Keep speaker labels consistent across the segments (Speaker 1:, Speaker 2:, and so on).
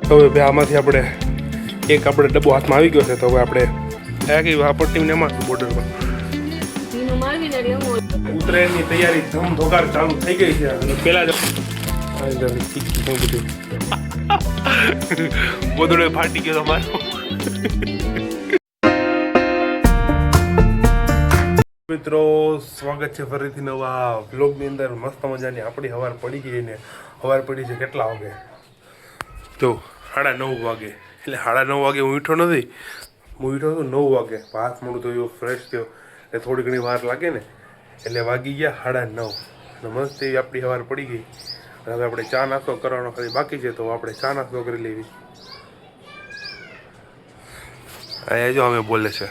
Speaker 1: હવે બે આમાંથી આપણે એક આપણે ડબ્બો હાથમાં આવી ગયો છે તો હવે આપણે આ કઈ પટ્ટીને એમાં બોર્ડરમાં ઉતરેની તૈયારી ધમધોકાર ચાલુ થઈ ગઈ છે અને પેલા જ ગોદડો ફાટી ગયો તમારો. મિત્રો સ્વાગત છે ફરીથી નવા વ્લોગની અંદર. મસ્ત મજાની આપણી હવાર પડી ગઈ ને હવાર પડી છે કેટલા વાગે તો 9:30 વાગે. એટલે 9:30 વાગે હું ઉઠ્યો નથી, હું ઉઠ્યો હતો 9 વાગે. હાથ મોડું થયું, ફ્રેશ થયો એટલે થોડી ઘણી વાર લાગે ને એટલે વાગી ગયા 9:30. મસ્ત એવી આપણી હવાર પડી ગઈ. હવે આપણે ચા નાસ્તો કરવાનો ખાલી બાકી છે તો આપણે ચા નાસ્તો કરી લેવી. અહીંયા જો અમે બોલે છે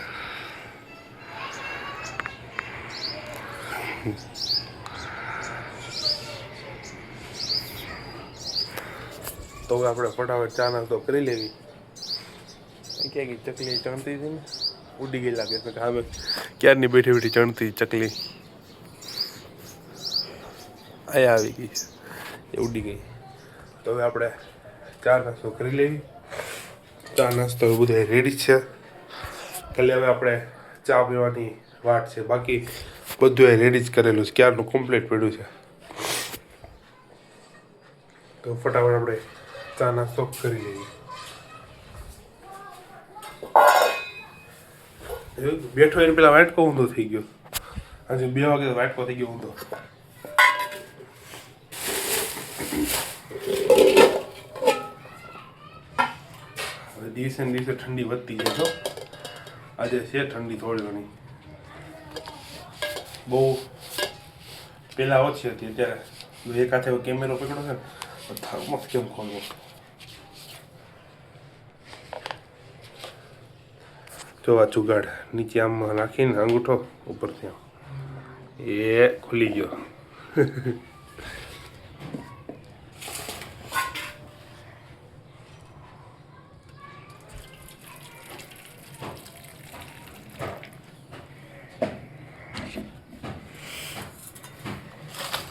Speaker 1: તો હવે આપણે ફટાફટ ચા નાસ્તો કરી લેવી. ક્યાં ગઈ ચકલી? ચણતી હતી ને, ઉડી ગઈ લાગે છે. હવે ક્યારની બેઠી બેઠી ચણતી ચકલી અહીંયા આવી ગઈ છે, એ ઉડી ગઈ. તો હવે આપણે ચા નાસ્તો કરી લેવી. ચા નાસ્તો બધું રેડી છે. ખાલી હવે આપણે ચા પીવાની વાટ છે, બાકી બધું રેડી જ કરેલું છે, ક્યારનું કમ્પ્લીટ પડ્યું છે. તો ફટાફટ આપણે ચા નાસ્તો કરી લેવી. બેઠો એને પેલા વાટકો ઊંધો થઈ ગયો. આજે 2 વાગે વાટકો થઈ ગયો ઊંધો. હવે દિવસે ને દિવસે ઠંડી વધતી જાય તો આજે છે ઠંડી થોડી ઘણી. બહુ પેલા ઓછી હતી, અત્યારે એક હાથે કેમેરો પકડો છે ને મસ્ત કેમ ખોલવો. જો આ જુગાડ નીચે આમ નાખીને અંગૂઠો ઉપરથી આમ એ ખુલી ગયો.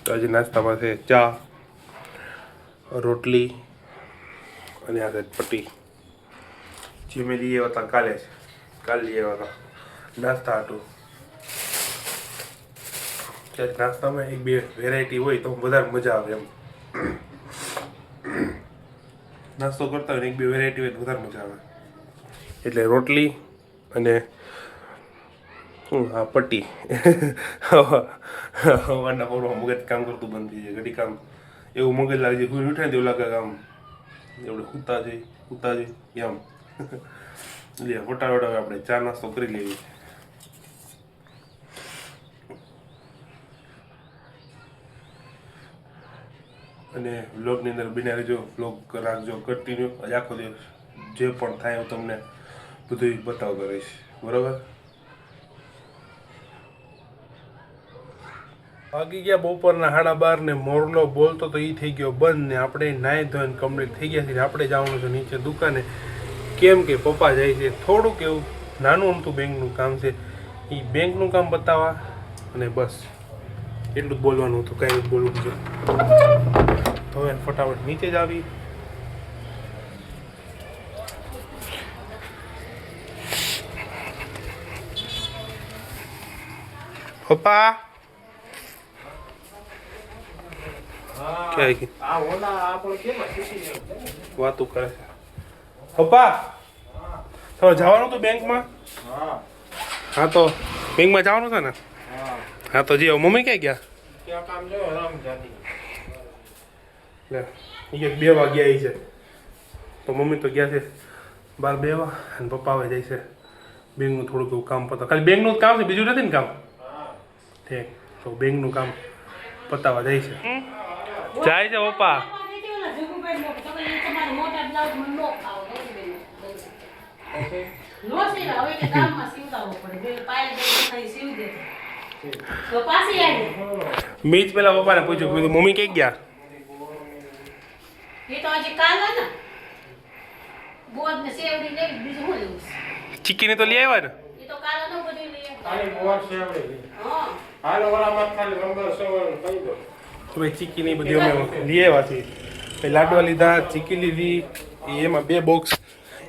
Speaker 1: તો આજે નાસ્તામાં છે ચા, રોટલી અને આ પટ્ટી જે મેં લઈ આવ્યા હતા કાલે લઈ આવ્યા હતા નાસ્તા હતું. ત્યારે નાસ્તામાં 1-2 વેરાયટી હોય તો વધારે મજા આવે એમ. નાસ્તો કરતા હોય ને 1-2 વેરાયટી હોય તો વધારે મજા આવે. એટલે રોટલી અને હા પટ્ટી. હવાના પોરમાં મગજ કામ કરતું બંધ થઈ જાય. ઘડી કામ એવું મગજ લાગે છે, કોઈ ઉઠાય એવું લાગે કામ એવડે ઉતા જઈ એમ. લે ફટાફટ હવે આપણે ચા નાસ્તો કરી લેવી. અને વ્લોગની અંદર બિના રહેજો, વ્લોગ રાખજો કન્ટિન્યુ. આજે આખો દિવસ જે પણ થાય હું તમને બધું બતાવતો રહીશ, બરાબર? વાગી ગયા બપોરના 12:30 ને મોરલો બોલતો તો એ થઈ ગયો બંધ ને આપણે નાહી ધોઈને કમ્પ્લીટ થઈ ગયા છે. આપણે જવાનું છે નીચે દુકાને, કેમ કે પપ્પા જાય છે થોડુંક એવું નાનું અમથું બેંકનું કામ છે, એ બેંકનું કામ બતાવવા અને બસ એટલું જ બોલવાનું હતું, કાંઈ જ બોલવું છે. તો હવે ફટાફટ નીચે જ આવી. પપ્પા વાતું કરે છે. પપ્પા તો જવાનું હતું બેંકમાં? હા તો બેંકમાં જવાનું છે ને? હા તો જીઓ. મમ્મી ક્યાં ગયા? 2 વાગ્યા આવી છે તો મમ્મી તો ગયા છે બહાર બેવા અને પપ્પા હવે જાય છે બેંકનું થોડુંક એવું કામ પતાવ. ખાલી બેંકનું જ કામ છે, બીજું નથી ને કામ? ઠીક. તો બેંકનું કામ પતાવવા જાય છે. જાય છે પપ્પા. મેં જ પેલા પપ્પાને પૂછ્યું મમ્મી ક્યાં ગયા? ચીકીને તો લઈ આવ્યા ને? તો ભાઈ ચીકી ની બધી અમે લઈ આવ્યા છીએ. લાડવા લીધા, ચીકી લીધી એમાં 2 બોક્સ,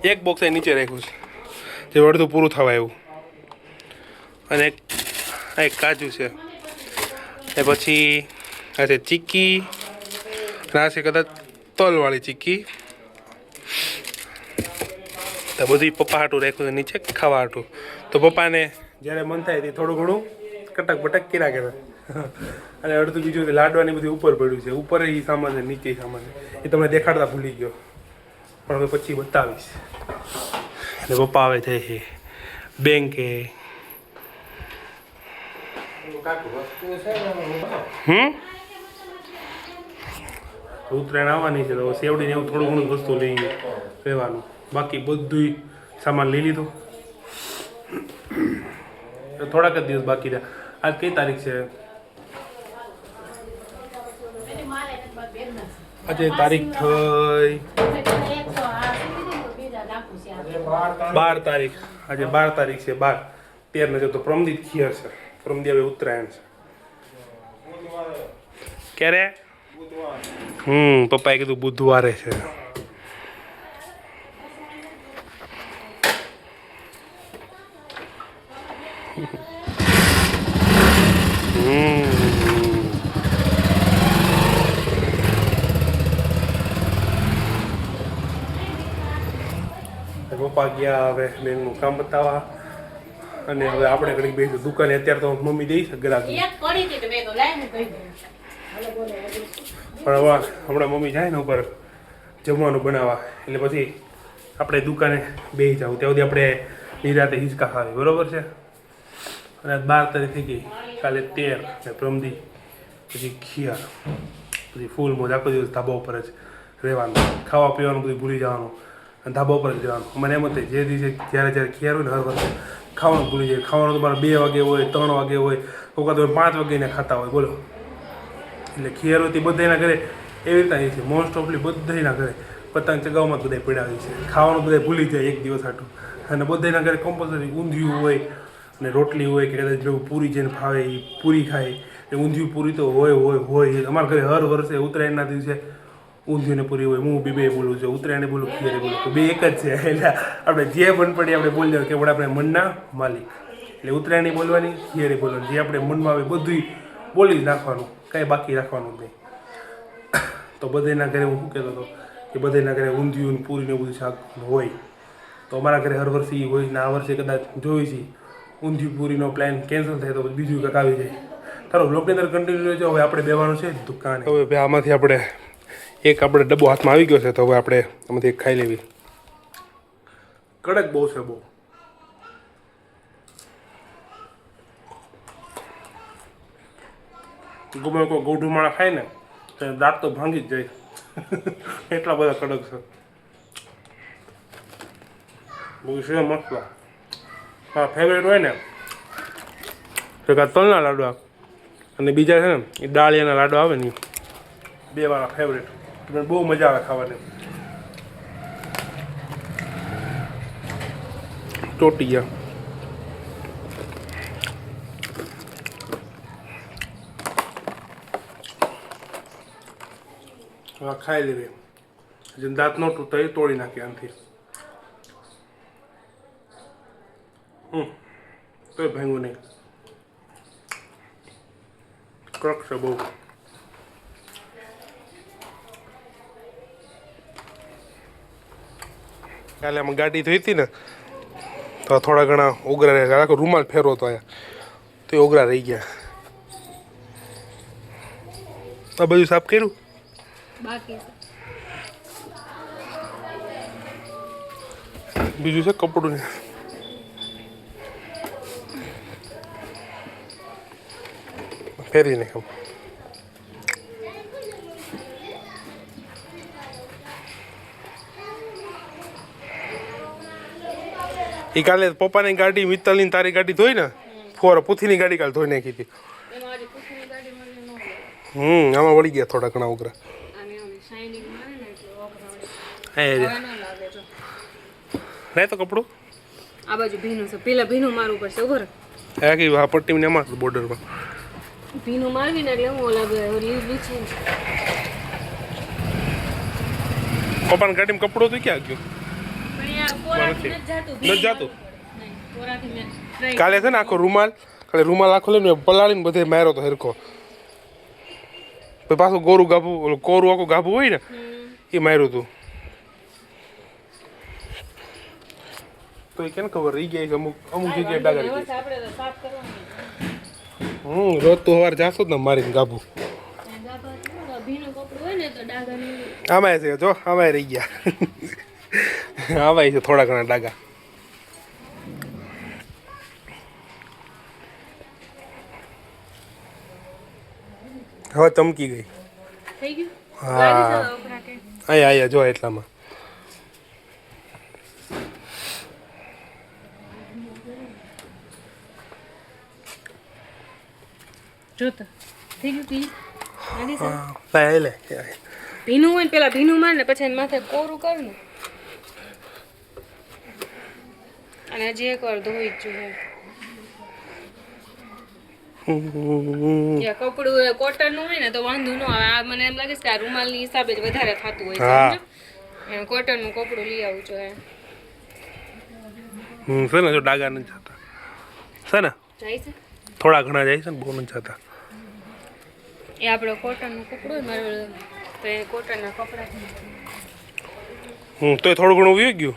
Speaker 1: 1 બોક્સ એ નીચે રાખ્યું છે જે અડધું પૂરું થવા આવ્યું, અને એક કાજુ છે, એ પછી આ છે ચીક્કી, આ છે કદાચ તલવાળી ચીક્કી. તો બધું પપ્પા હાટું રાખ્યું છે નીચે ખાવા હાટું. તો પપ્પાને જ્યારે મન થાય તે થોડું ઘણું કટક બટક કર્યા કરે. અને અડધું બીજું લાડવાની બધી ઉપર પડ્યું છે, ઉપર એ સામાન છે, નીચે સામાન છે, એ તમને દેખાડતા ભૂલી ગયો, પણ હવે પછી બતાવીશ. એટલે પપ્પા આવે છે બેંકે. ઉત્તરાયણ આવવાની છે તો સેવડીને એવું થોડું ઘણું વસ્તુ લઈ રહેવાનું, બાકી બધું સામાન લઈ લીધું. થોડાક જ દિવસ બાકી રહ્યા. આજ કઈ તારીખ છે? આજે તારીખ થઈ 12 તારીખ. આજે 12 તારીખ છે. 13 ને તો પ્રમદીપ ખીયર છે. પ્રમદી હવે ઉત્તરાયણ છે ક્યારે? પપ્પાએ કીધું બુધવારે છે. પપ્પા ગયા હવે બેનનું કામ બતાવવા, અને હવે આપણે ઘડી બેસીશું દુકાને. અત્યારે તો મમ્મી દઈ છે ગ્રાહક, પણ હવે હમણાં મમ્મી જાય ને ઉપર જમવાનું બનાવવા, એટલે પછી આપણે દુકાને બેસી જાવ. ત્યાં સુધી આપણે નિરાતે હિંચકા ખાવી, બરોબર છે? અને 12 તારીખ થઈ ગઈ, કાલે 13 ને પ્રમદી, પછી ખીયાર, પછી ફૂલ મોજ. આખો દિવસ ધાબા ઉપર જ રહેવાનું, ખાવા પીવાનું બધું ભૂલી જવાનું, અને ધાબા ઉપર જ રહેવાનું. મને એમ જ જે દિવસે જ્યારે ખીયાર હોય ને હર વખતે ખાવાનું ભૂલી જાય. ખાવાનું તો મારે 2 વાગે હોય, 3 વાગે હોય, કોઈક તો 5 વાગ્યાને ખાતા હોય, બોલો. એટલે ખીયાર હોય તે બધાના ઘરે એવી રીતના છે, મોસ્ટ ઓફલી બધાના ઘરે પતંગ ચગાવવામાં જ બધા પીડાવી છે. ખાવાનું બધા ભૂલી જાય એક દિવસ આટલું. અને બધાના ઘરે કમ્પલસરી ઊંધિયું હોય, અને રોટલી હોય, કે કદાચ જેવું પૂરી જેને ફાવે એ પૂરી ખાય. એ ઊંધિયું પૂરી તો હોય. અમારા ઘરે હર વર્ષે ઉત્તરાયણના દિવસે ઊંધિયું ને પૂરી હોય. હું બે બોલું છું, ઉત્તરાયણે બોલું, ખીયારે બોલું, તો 2 એક જ છે. એટલે આપણે જે મન પડી આપણે બોલી દેવું, કે આપણે મનના માલિક. એટલે ઉત્તરાયણે બોલવાની, ખીયારે બોલવાની, જે આપણે મનમાં આવે બધું બોલી જ નાખવાનું, કાંઈ બાકી રાખવાનું નહીં. તો બધાના ઘરે હું શું કહેતો હતો કે બધાના ઘરે ઊંધિયું પૂરીને બધું શાક હોય. તો અમારા ઘરે હર વર્ષે એ હોય ને. આ વર્ષે કદાચ જોઈ છે ઊંધિયું પૂરીનો પ્લાન કેન્સલ થાય તો બીજું કંઈક આવી જાય. તારો બ્લોગની અંદર કન્ટિન્યુ રહેજો. હવે આપણે બેવાનું છે દુકાને. હવે આમાંથી આપણે આપણે ડબ્બો હાથમાં આવી ગયો છે, તો હવે આપણે આમાંથી એક ખાઈ લેવી. કડક બહુ છે, બહુ. ગમે કોઈ ગોઢું માણા ખાય ને તો દાંત તો ભાંગી જ જાય. એટલા બધા કડક છે. બહુ છે મસ્ત. હા, ફેવરેટ હોય ને તો તલના લાડવા, અને બીજા છે ને એ દાળિયાના લાડવા આવે ને, 2 મારા ફેવરેટ. બહુ મજા આવે ખાવાની. ચોટી ગયા. હવે ખાઈ લેવી. જેમ દાંત નો તૂટતા એ તોડી નાખી આનાથી. કોઈ ભાંગું નહીં. કડક છે બહુ. કાલે આમાં ગાડી ધોઈ હતી ને તો થોડા ઘણા ઉગરા રહ્યા. આખો રૂમાલ ફેરવો હતો અહીંયા, તો એ ઉગરા રહી ગયા. આ બધું સાફ કર્યું
Speaker 2: બાકી
Speaker 1: બીજું છે કપડું ને. ફેરી ને એ કાલે પપ્પાની ગાડી, મિત્તલની તારી ગાડી ધોઈ ને, પૂથીની ગાડી કાલે ધોઈ નાખી હતી. આમાં વળી ગયા થોડા ઘણા ઉગરા. લે તો કપડું
Speaker 2: આ બાજુ ભીનું છે, પેલા ભીનું મારવું પડશે. ઉભો રહે.
Speaker 1: આ પટ્ટીને એમાં બોર્ડરમાં
Speaker 2: ભીનું મારવીને એટલે હું ઓલા લીલું છે.
Speaker 1: પપ્પાને ગાડીમાં કપડું તો ક્યાં ગયું?
Speaker 2: પણ યાર કોરાથી નથી જાતું.
Speaker 1: નથી જાતું?
Speaker 2: નહીં, કોરાથી મેં try
Speaker 1: કાલે છે ને આખો રૂમાલ આખો લઈને પલાળીને બધે માર્યો તો હરખો. પછી પાછું કોરું આખું ગાભું હોય ને એ માર્યું હતું. તો એ કેમ ખબર રહી ગયા છે અમુક જગ્યાએ ડાઘા રહી
Speaker 2: વ્યવસ્થા આપણે તો સાફ કરવાની.
Speaker 1: રોજ તો સવારે જાશો જ ને મારીને ગાભું.
Speaker 2: ભીનું કપડું હોય ને તો ડાઘા નહીં.
Speaker 1: આમાંય છે જો આમાંય રહી ગયા. આમાંય છે થોડા ઘણા ડાઘા. હવે ચમકી ગઈ.
Speaker 2: થઈ ગયું?
Speaker 1: હા.
Speaker 2: લાગે છે હવે ઉભરા કે?
Speaker 1: અહીંયા જો એટલામાં.
Speaker 2: જોતા થઈ ગયું પી લાગે છે?
Speaker 1: હા લે
Speaker 2: ભીનું હોય ને પેલા ભીનું માર ને પછી એની માથે કોરું કર ને અને હજી એક વાર ધોઈ જ જોઈએ. કપડું કોટન નું હોય ને તો વાંધો ન આવે. આ મને એમ લાગે છે કે આ રૂમાલ ની હિસાબે જ વધારે થતું હોય
Speaker 1: હા.
Speaker 2: છે. કોટન નું કપડું લઈ આવવું જોઈએ.
Speaker 1: છે ને જો ડાઘા નથી જતા છે ને
Speaker 2: જાય છે
Speaker 1: થોડા ઘણા જાય છે ને બહુ નથી જતા.
Speaker 2: એ આપણો કોટન નું કપડું હોય મારું તો એ કોટન ના કપડા
Speaker 1: તોય થોડું ઘણું વી ગયું.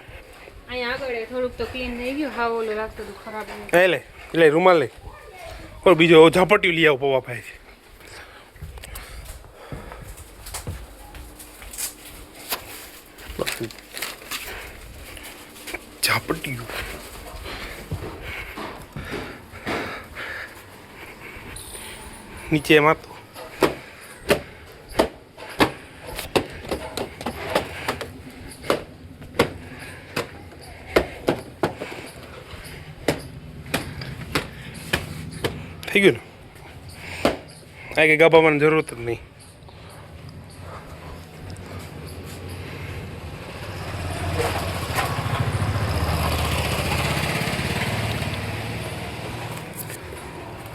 Speaker 2: અહીંયા આગળ એ થોડુંક તો ક્લીન થઈ ગયું. હા ઓલું લાગતું હતું ખરાબ.
Speaker 1: લે રૂમાલ લે ઓર બીજો ઝાપટિયું લઈ આવ પવા ભાઈ. ઝાપટિયું નીચે એમાં તો થઈ ગયું ને આ કે ગાભામાં જરૂરત જ નહીં.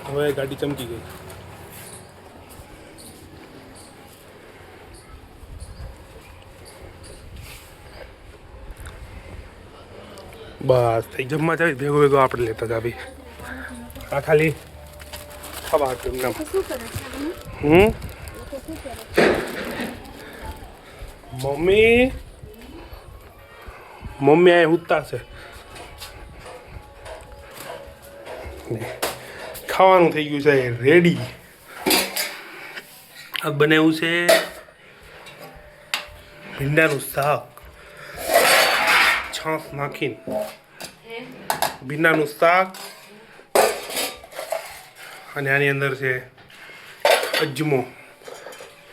Speaker 1: હવે ગાડી ચમકી ગઈ. બસ થઈ જમવા જાય ભેગો આપણે લેતા જ આવી. આ ખાલી ખબર હતું એમ.
Speaker 2: શું કરે છે?
Speaker 1: મમ્મી આ ઉતા છે. ખાવાનું થઈ ગયું છે રેડી. આ બનાવ્યું છે ભીંડાનું શાક છાશ નાખીને. ભીંડાનું શાક અને આની અંદર છે અજમો.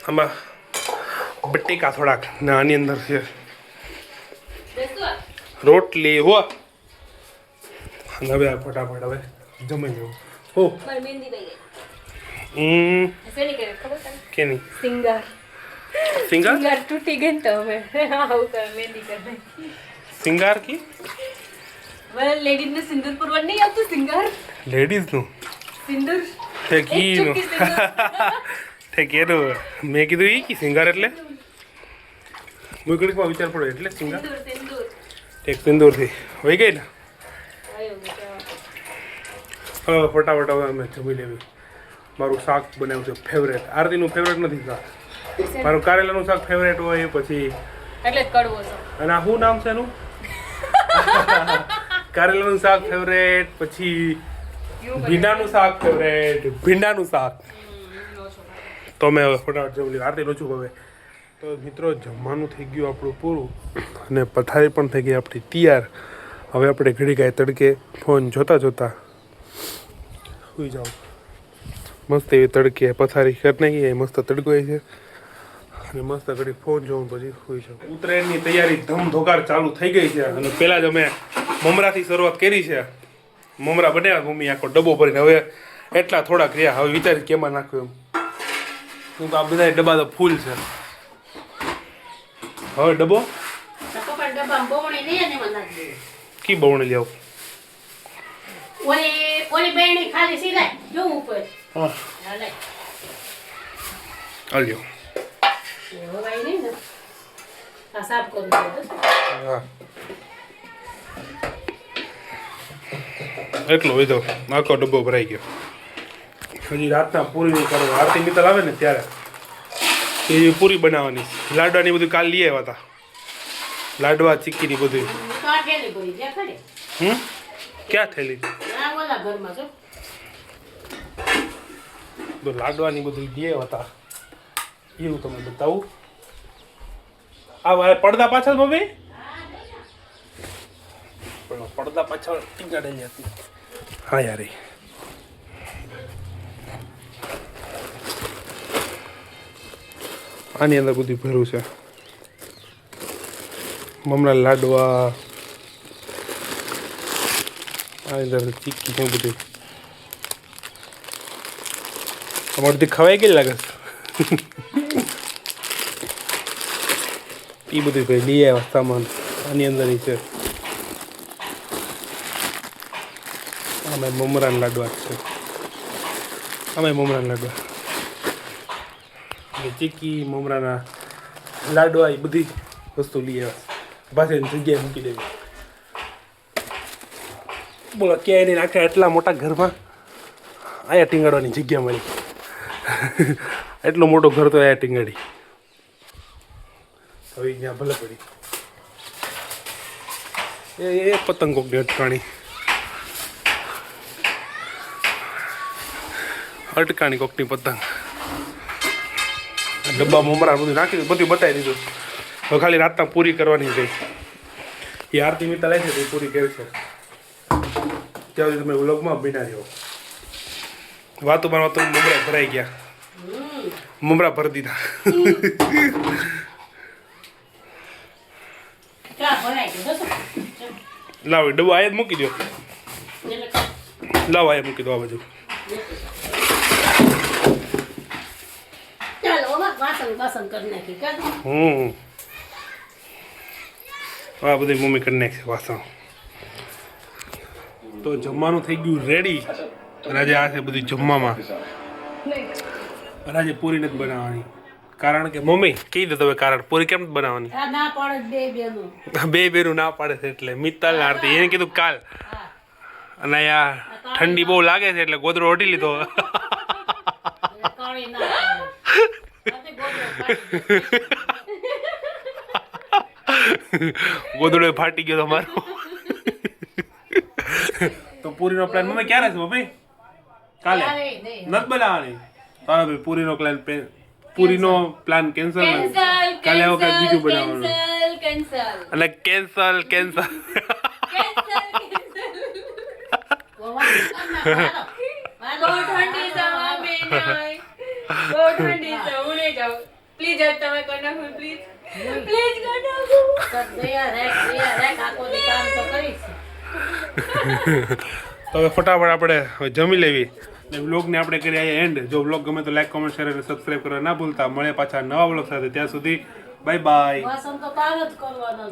Speaker 1: આમાં બટેકા થોડાક ને આની અંદર છે રોટલી હો. અને હવે આ ફટાફટ હવે જમી લેવું. હો
Speaker 2: મારી મહેંદી લઈ ગઈ. શેની કરે ખબર તને?
Speaker 1: કેની
Speaker 2: સિંગાર
Speaker 1: સિંગાર
Speaker 2: સિંગાર તૂટી ગઈ ને તો હવે આવું કરે મહેંદી કરે.
Speaker 1: સિંગાર કી
Speaker 2: વેલ લેડીઝ ને સિંદૂર પૂરવા નહીં આવતું સિંગાર
Speaker 1: લેડીઝનું
Speaker 2: સિંદૂર
Speaker 1: તે કીનું
Speaker 2: ચુટકી સિંદૂર.
Speaker 1: તે કેનું મેં કીધું એ કી સિંગાર એટલે મુકડીમાં વિચાર પડ્યો એટલે સિંગાર
Speaker 2: સિંદૂર
Speaker 1: એક સિંદૂરથી વહી ગઈ ને.
Speaker 2: આવ્યો બેટા.
Speaker 1: હવે ફટાફટ હવે અમે જમી લેવી. મારું શાક બનાવ્યું છે ફેવરેટ. આરતીનું ફેવરેટ નથી શાક. મારું કારેલાનું શાક ફેવરેટ હોય પછી
Speaker 2: એટલે જ કડવો છે.
Speaker 1: અને આ શું નામ છે એનું કારેલાનું શાક ફેવરેટ પછી ભીંડાનું શાક ફેવરેટ ભીંડાનું શાક. તો અમે હવે ફટાફટ જમી લઈએ. આરતી ઓછું હવે તો મિત્રો જમવાનું થઈ ગયું આપણું પૂરું અને પથારી પણ થઈ ગઈ આપણી તૈયાર. હવે આપણે ઘડી ગાય તડકે ફોન જોતા સુઈ જાઓ. મસ્ત એવી તડકે પથારી કરી નાખી મસ્ત તડકો છે અને મસ્ત ઘડી ફોન જોઉં પછી સુઈ જાઉં. ઉત્તરાયણની તૈયારી ધમધોકાર ચાલુ થઈ ગઈ છે અને પહેલાં જ અમે મમરાથી શરૂઆત કરી છે. મમરા બનાવ્યા મમ્મી આખો ડબ્બો ભરીને. હવે એટલા થોડાક રહ્યા. હવે વિચારી કેમાં નાખ્યું એમ. હું તો આ બધા ડબ્બા તો ફૂલ છે. હવે ડબ્બો કી બવણી લેવું.
Speaker 3: ઓલી બેણી ખાલી સિલાય જો ઉપર
Speaker 1: હા
Speaker 3: હાલે
Speaker 1: હાલ્યો.
Speaker 3: હોવાય નહીં ને આ સાફ કરું છું
Speaker 1: હા એટલો વિધો આખો ડબ્બો ભરાઈ ગયો. હજી રાતના પૂરી કરો આરતી મિત્તલ આવે ને ત્યારે એ પૂરી બનાવવાની. લાડવાની બધું કાલ લઈ આવ્યા હતા. લાડવા ચીક્કીની બધું.
Speaker 3: કાઢેલી પડી જ્યાં ખડે
Speaker 1: ક્યાં થયેલી?
Speaker 3: આ ઓલા ઘરમાં છો
Speaker 1: તો લાડવાની બધું લઈ આવ્યા હતા એવું તમને બતાવું. આ પડદા પાછળ મમ્મી પડદા પાછળ ટીંગાડેલી હતી. હા યાર આની અંદર બધું ભર્યું છે. મમરા લાડવા આની અંદર ચીક્કી છે બધું. અમારથી ખવાઈ ગઈ લાગે છે. એ બધું ભાઈ લઈ આવ્યા સામાન આની અંદર છે. અમે મમરાના લાડવા છે. અમે મમરાના લાડવા ચીક્કી મમરાના લાડવા એ બધી વસ્તુ લઈ આવ્યા. પાછી જગ્યાએ મૂકી દેવી. બોલો ક્યાંય નહીં આખા એટલા મોટા ઘરમાં આયા ટીંગાડવાની જગ્યા મળી. એટલો મોટો ઘર તો આયા ટીંગાડી. હવે ત્યાં ભલે પડી એ પતંગ કોકની અટકાણી કોકની પતંગ. ડબ્બા મમરા બધું નાખી દીધું, બધું બતાવી દીધું. હવે ખાલી રાતના પૂરી કરવાની છે. એ આરતી મિત્તલ આવે છે તો એ પૂરી કરે છે. ત્યાં સુધી તમે વ્લોગમાં બિના રહ્યો. વાતો મમરા ભરાઈ ગયા. મમરા ભરી દીધા.
Speaker 3: ચા ભરાઈ ગયો બસ
Speaker 1: લાવો ડબ્બો આયા જ મૂકી દો. લાવો આયા મૂકી દો આ બાજુ.
Speaker 3: ચાલો વાસણ બાસણ કરી નાખી કાઢ
Speaker 1: આ બધી મમ્મી કરી નાખશે વાસણ. તો જમવાનું થઈ ગયું રેડી. અને આજે આ છે બધું જમવામાં. અને આજે પૂરી નથી બનાવવાની કારણ કે મમ્મી કહી દો તમે કારણ પૂરી કેમ નથી બનાવવાની?
Speaker 3: આ ના પડે બે બેનું
Speaker 1: બે બેરું ના પાડે છે એટલે મિત્તલ ને આરતી એને કીધું કાલ. અને અહીંયા ઠંડી બહુ લાગે છે એટલે ગોદડો ઓઢી લીધો.
Speaker 3: કાળી ના પડે
Speaker 1: ગોદડો ફાટી ગયો તમારો. તો પૂરીનો પ્લાન મમ્મી ક્યારે છે મમ્મી? કાલે નથી બનાવવાની. હા ભાઈ પૂરીનો પ્લાન કેન્સલ. કાલે આવો કંઈક બીજું બનાવવાનું. અને કેન્સલ
Speaker 2: પ્લીઝ તમે કરી નાખો પ્લીઝ કરી નાખો.
Speaker 1: તો હવે ફટાફટ આપણે હવે જમી લેવી. વ્લોગને આપણે કરીએ એન્ડ. જો વ્લોગ ગમે તો લાઈક કોમેન્ટ શેર અને સબસ્ક્રાઈબ કરવા ના ભૂલતા. મળે પાછા નવા વ્લોગ સાથે. ત્યાં સુધી બાય બાય.
Speaker 3: વાસણ તો કાલ જ કરવાના.